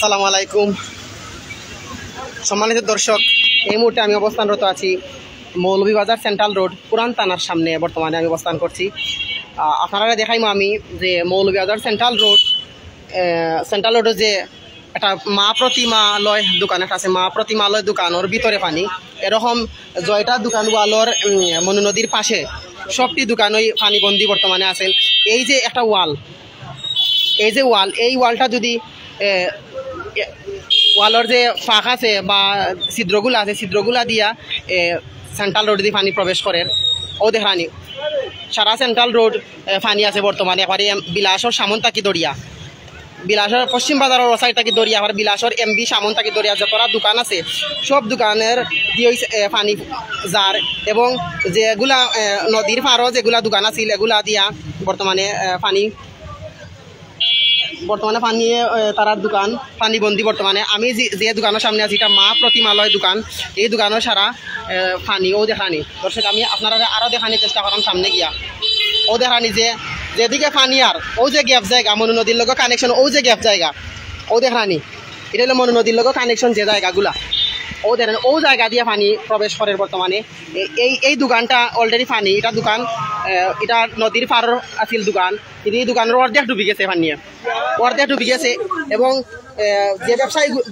আসসালামু আলাইকুম সম্মানিত দর্শক, এই মুহূর্তে আমি অবস্থানরত আছি মৌলভীবাজার সেন্ট্রাল রোড পুরান থানার সামনে। বর্তমানে আমি অবস্থান করছি। আপনারা দেখাইমো আমি যে মৌলভীবাজার সেন্ট্রাল রোডে যে একটা মা প্রতিমালয় দোকান একটা আছে, মা প্রতিমালয় দোকানের ভিতরে পানি এরকম জয়টা দোকান ওয়ালর মনু নদীর পাশে সবটি দোকানই পানিবন্দি বর্তমানে আছেন। এই যে একটা ওয়াল, এই ওয়ালটা যদি ওয়ালের যে ফাঁক আছে বা ছিদ্রগুলা আছে, ছিদ্রগুলা দিয়া সেন্ট্রাল রোড দিয়ে পানি প্রবেশ করে। ও দেখানি সারা সেন্ট্রাল রোড পানি আছে বর্তমানে। একবারে বিলাসর সামন্তাকি দরিয়া, বিলাসর পশ্চিম বাজারের ওসাইটাকি দরিয়া, আবার বিলাসর এমবি সামন্তাকি দরিয়া যতটা দোকান আছে সব দোকানের দিয়ে পানি যার, এবং যেগুলা নদীর পাড়ও যেগুলা দোকান আছিল এগুলা দিয়া বর্তমানে পানি তারা দোকান পানিবন্দি বর্তমানে। আমি যে দোকানের সামনে আছি এটা মা প্রতিমালয় দোকান। এই দোকানের সারা পানি ও দেখানি। দর্শক আমি আপনারা আরও দেখানির চেষ্টা করাম সামনে গিয়া। ও দেখানি যেদিকে পানি আর ও যে গ্যাপ জায়গা মনু নদীর লোক কানেকশন, ও যে গ্যাপ জায়গা ও দেখানি, এটা হলো মনু নদীর লোক কানেকশন যে জায়গাগুলা। ও দেখেন ও জায়গা দিয়ে পানি প্রবেশ করে বর্তমানে। এই দোকানটা অলরেডি পানি, এটা দোকান এটা নদীর পার আছিল দোকান, কিন্তু এই দোকানের অর্ধেক ডুবি গেছে, অর্ধেক ডুবি গেছে। এবং যে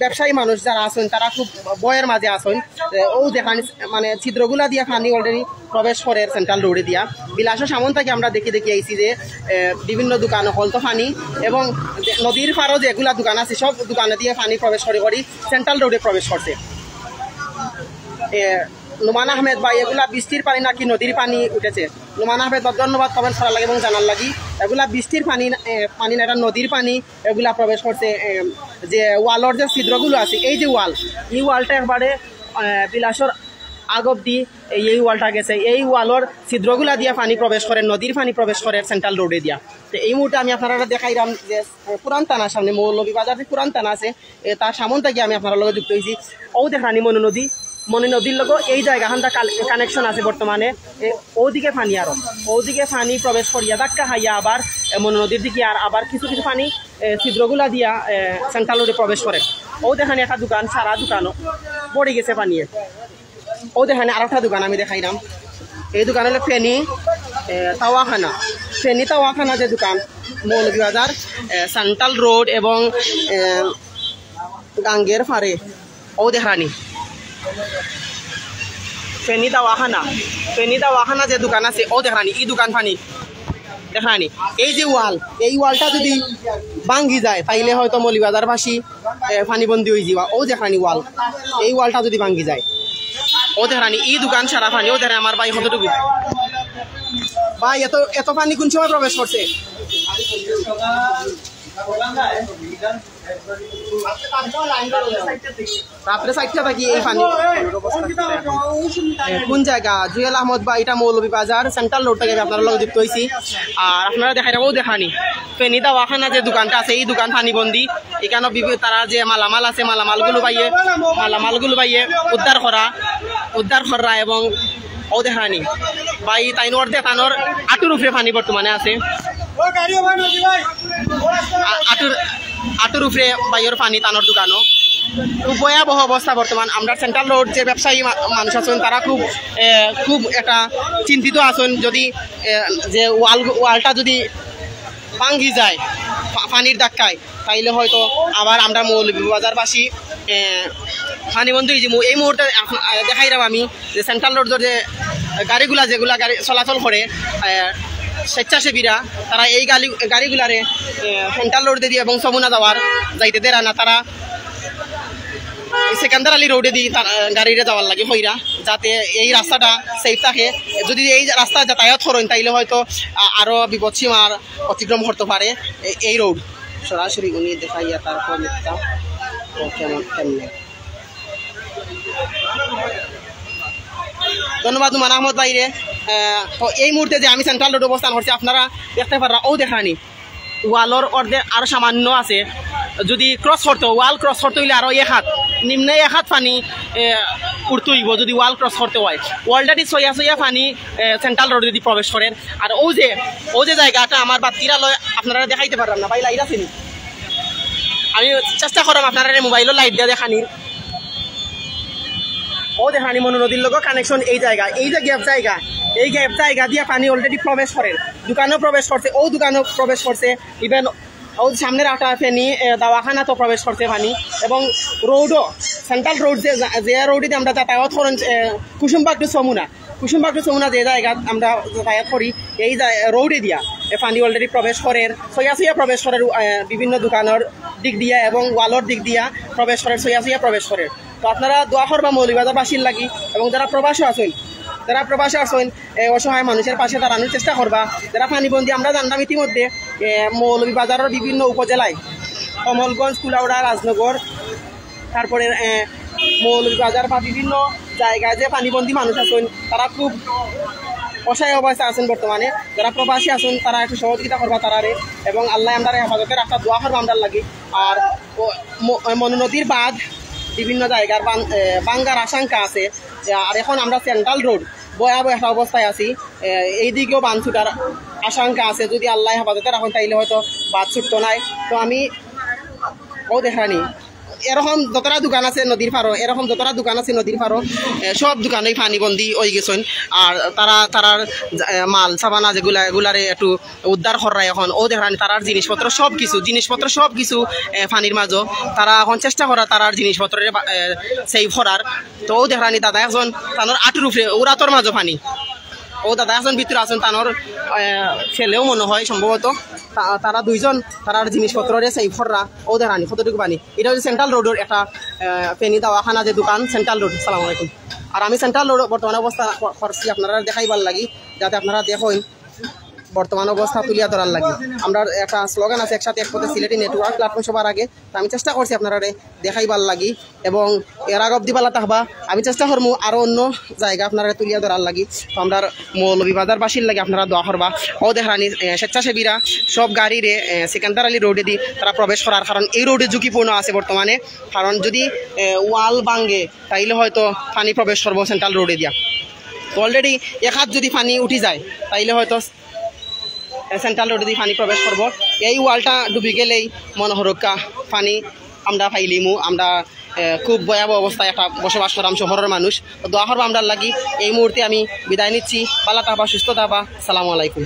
ব্যবসায়ী মানুষ যারা আছেন তারা খুব ভয়ের মাঝে আছেন। ও দেখান মানে ছিদ্রগুলা দিয়ে পানি অলরেডি প্রবেশ করে সেন্ট্রাল রোডে দিয়া। বিলাসের সামন থেকে আমরা দেখি আইছি যে বিভিন্ন দোকান হলতো পানি, এবং নদীর পারও যেগুলা দোকান আছে সব দোকানে দিয়ে পানি প্রবেশ করে সেন্ট্রাল রোডে প্রবেশ করছে। নুমান আহমেদ ভাই, এগুলা বৃষ্টির পানি নাকি নদীর পানি উঠেছে? নুমান আহমেদ ভাই ধন্যবাদ কমেন্ট করার লাগে এবং জানার লাগি। এগুলা বৃষ্টির পানি না, এটা নদীর পানি এগুলা প্রবেশ করছে। যে ওয়ালের যে ছিদ্রগুলো আছে, এই যে এই ওয়ালটা একবারে বিলাসর আগ অব্দি এই ওয়ালটা গেছে। এই ওয়ালের ছিদ্রগুলা দিয়া পানি প্রবেশ করে, নদীর পানি প্রবেশ করে সেন্ট্রাল রোডে দিয়া। তো এই মুহূর্তে আমি আপনারা দেখাইলাম যে পুরান থানার সামনে মৌলভীবাজার যে পুরান থানা আছে তার সামন থেকে আমি আপনার লগে যুক্ত হয়েছি। ও দেখানি মনু নদীর লোক এই জায়গাখানটা কানেকশন আছে বর্তমানে। ওদিকে পানি প্রবেশ করিয়া ধাক্কা খাইয়া আবার মনু নদীর দিকে আর আবার কিছু পানি ছিদ্রগুলা দিয়া সেন্ট্রাল রোডে প্রবেশ করে। ও দেখানি একটা দোকান, সারা দোকানও পড়ে গেছে পানিয়ে। ও দেখানি আর একটা দোকান আমি দেখাইলাম। এই দোকান হলো ফেনী তাওয়াখানা যে দোকান মৌলভীবাজার সেন্ট্রাল রোড এবং গাঙ্গের ফারে। ও দেখানি ফেনী তাওয়াখানা যে দোকান আছে ও দেখানি এই দোকান পানি দেখানি। এই যে এই ওয়ালটা যদি ভাঙ্গি যায় তাইলে হয়তো মৌলভীবাজারবাসী পানিবন্দি হয়ে যাওয়া। ও দেখানি এই ওয়ালটা যদি ভাঙ্গি যায় ও দেখানি এই দোকান সারা পানি। ও দেখা আমার ভাই কতটুকু ভাই এত পানি কোন সময় প্রবেশ করছে? রাত্রে 4টা থাকি এই পানি কোন জায়গা? জুয়েল আহমদ বা এটা মৌলভীবাজার সেন্ট্রাল রোড থেকে আপনারা লোক যুক্ত হয়েছি। আর আপনারা দেখাই যাবো দেখানি ফেনী তাওয়াখানা যে দোকানটা আছে এই দোকান পানিবন্দি। এখানে তারা যে মালামাল আছে মালামালগুলো পাইয়ে উদ্ধার করা এবং ও দেখানি ভাই তাইনোর দেখানোর আটুর উপরে পানি বর্তমানে আছে। আটুর উপরে বাইয়ের পানি টানোর দোকানও খুব ভয়াবহ অবস্থা বর্তমান। আমরা সেন্ট্রাল রোড যে ব্যবসায়ী মানুষ আছেন তারা খুব একটা চিন্তিত আছেন। যদি যে ওয়ালটা যদি ভাঙ্গি যায় পানির ধাক্কায় তাইলে হয়তো আবার আমরা মৌলভীবাজারবাসী পানিবন্দি হয়ে যাবো। এই মুহূর্তে দেখাইলাম আমি যে সেন্ট্রাল রোড যে যেগুলা গাড়ি চলাচল করে স্বেচ্ছাসেবীরা, তারা এই গাড়িগুলারে সেন্ট্রাল রোড দিয়ে এবং যমুনা যাইতে দেরা না, তারা সেকেন্দার আলী রোডে দিয়ে গাড়িরে যাওয়ার লাগে হইরা, যাতে এই রাস্তাটা সেফ থাকে। যদি এই রাস্তা যাতায়াত করেন তাইলে হয়তো আরও বিপদসীমার অতিক্রম করতে পারে এই রোড। সরাসরি উনি দেখাইয়া তারপর ধন্যবাদ নুমান আহমদ ভাইরে। তো এই মুহূর্তে যে আমি সেন্ট্রাল রোড অবস্থান করছি আপনারা দেখতে পারা। ও দেখানি ওয়ালর অর্ধেক আরো সামান্য আছে, যদি ওয়াল ক্রস করতে হইলে আরো নিম্নে 1 হাত পানি উঠতে হইব যদি ওয়াল ক্রস করতে হয়। অলরেডি সইয়া পানি সেন্ট্রাল রোডে যদি প্রবেশ করেন। আর ও যে জায়গাটা আমার বাতিরা লয় আপনারা দেখাইতে পারলাম না ভাই, লাইট আছে নি? আমি চেষ্টা করলাম আপনারা মোবাইলের লাইট দিয়ে দেখানির ও দেখানি মনু নদীর লোক কানেকশন এই জায়গা এই যে গ্যাপ জায়গা এই গ্যাপ জায়গা দিয়ে পানি অলরেডি প্রবেশ করে দোকানেও প্রবেশ করছে ও দোকানেও প্রবেশ করছে ইভেন ও সামনের আটা ফেনি দাওয়াখানা তো প্রবেশ করছে পানি এবং রোডও সেন্ট্রাল রোড যে রোডে আমরা যাতায়াত করেন কুসুমবাগ টু যমুনা যে জায়গা আমরা যাতায়াত করি এই রোডে দিয়া পানি অলরেডি প্রবেশ করে সইয়া প্রবেশ করে বিভিন্ন দোকানের দিক দিয়া এবং ওয়ালর দিক দিয়া প্রবেশ করে সইয়া প্রবেশ করে তো আপনারা দোয়া করবা মৌলভীবাজারবাসীর লাগি এবং যারা প্রবাসী আছেন অসহায় মানুষের পাশে দাঁড়ানোর চেষ্টা করবা যারা পানিবন্দি আমরা জানলাম ইতিমধ্যে মৌলভীবাজারের বিভিন্ন উপজেলায় কমলগঞ্জ কুলাউড়া রাজনগর তারপরে মৌলভীবাজার বা বিভিন্ন জায়গায় যে পানিবন্দি মানুষ আছেন তারা খুব অসহায় অবস্থা আছেন বর্তমানে যারা প্রবাসী আছেন তারা একটু সহযোগিতা করবা তারারে এবং আল্লাহ আমরা হেফাজতের একটা দোয়া করবো আমরা লাগি আর মনু নদীর বাঁধ বিভিন্ন জায়গার ভাঙ্গার আশঙ্কা আছে আর এখন আমরা সেন্ট্রাল রোড ভয়াবহ একটা অবস্থায় আছি এই দিকেও বাঁধ ছুটার আশঙ্কা আছে যদি আল্লাহ হেফাজতে রাখেন তাইলে হয়তো বাঁধ ছুটতো নাই তো আমি ও দেখানি এরকম যতটা দোকান আছে নদীর পারো সব দোকানেই পানিবন্দি হয়ে গেছেন আর তারার মাল সাবানা এগুলারে একটু উদ্ধার করায় এখন ও দেখানি তারার জিনিসপত্র সব কিছু পানির মাঝো তারা এখন চেষ্টা করা তারার জিনিসপত্রের সেভ করার তো ও দেখানি দাদা একজন তানোর আটুর উপরে ওরা তোর মাঝো পানি ও দাদা একজন ভিতরে আছেন তানোর ছেলেও মনে হয় সম্ভবত তারা দুইজন তারার জিনিসপত্রের সেই ফররা ও দেখানি কতটুকু পানি এটা হচ্ছে সেন্ট্রাল রোডের একটা পেনি দাওয়াখানা যে দোকান সেন্ট্রাল রোড আসসালামু আলাইকুম আর আমি সেন্ট্রাল রোড বর্তমান অবস্থা করছি আপনারা দেখাইবার লাগি যাতে আপনারা দেখেন বর্তমান অবস্থা তুলিয়া ধরার লাগে আমরা একটা স্লোগান আছে একসাথে এক পথে সিলেটি নেটওয়ার্ক প্ল্যাটফর্ম সবার আগে তো আমি চেষ্টা করছি আপনারা দেখাইবার লাগি এবং এর আগ অব্দি পালা থাকবা আমি চেষ্টা করবো আরও অন্য জায়গা আপনারা তুলিয়া ধরার লাগি তো আমরা মৌলভীবাজারবাসীর লাগে আপনারা দোয়া করবা ও দেখানি স্বেচ্ছাসেবীরা সব গাড়িরে সিকান্দার আলী রোডে দি তারা প্রবেশ করার কারণ এই রোডে ঝুঁকিপূর্ণ আছে বর্তমানে কারণ যদি ওয়াল ভাঙ্গে তাইলে হয়তো পানি প্রবেশ করবো সেন্ট্রাল রোডে দিয়া তো অলরেডি এক হাত যদি পানি উঠি যায় তাইলে হয়তো সেন্ট্রাল রোডে দিয়ে পানি প্রবেশ করব এই ওয়ালটা ডুবি গেলেই মনোহরকা পানি আমরা পাইলিমু আমরা খুব ভয়াবহ অবস্থায় একটা বসবাস করাম শহরের মানুষ দোয়া করবো আমরা লাগি এই মুহূর্তে আমি বিদায় নিচ্ছি ভালো থাকবা সুস্থ থাকবা আসসালামু আলাইকুম।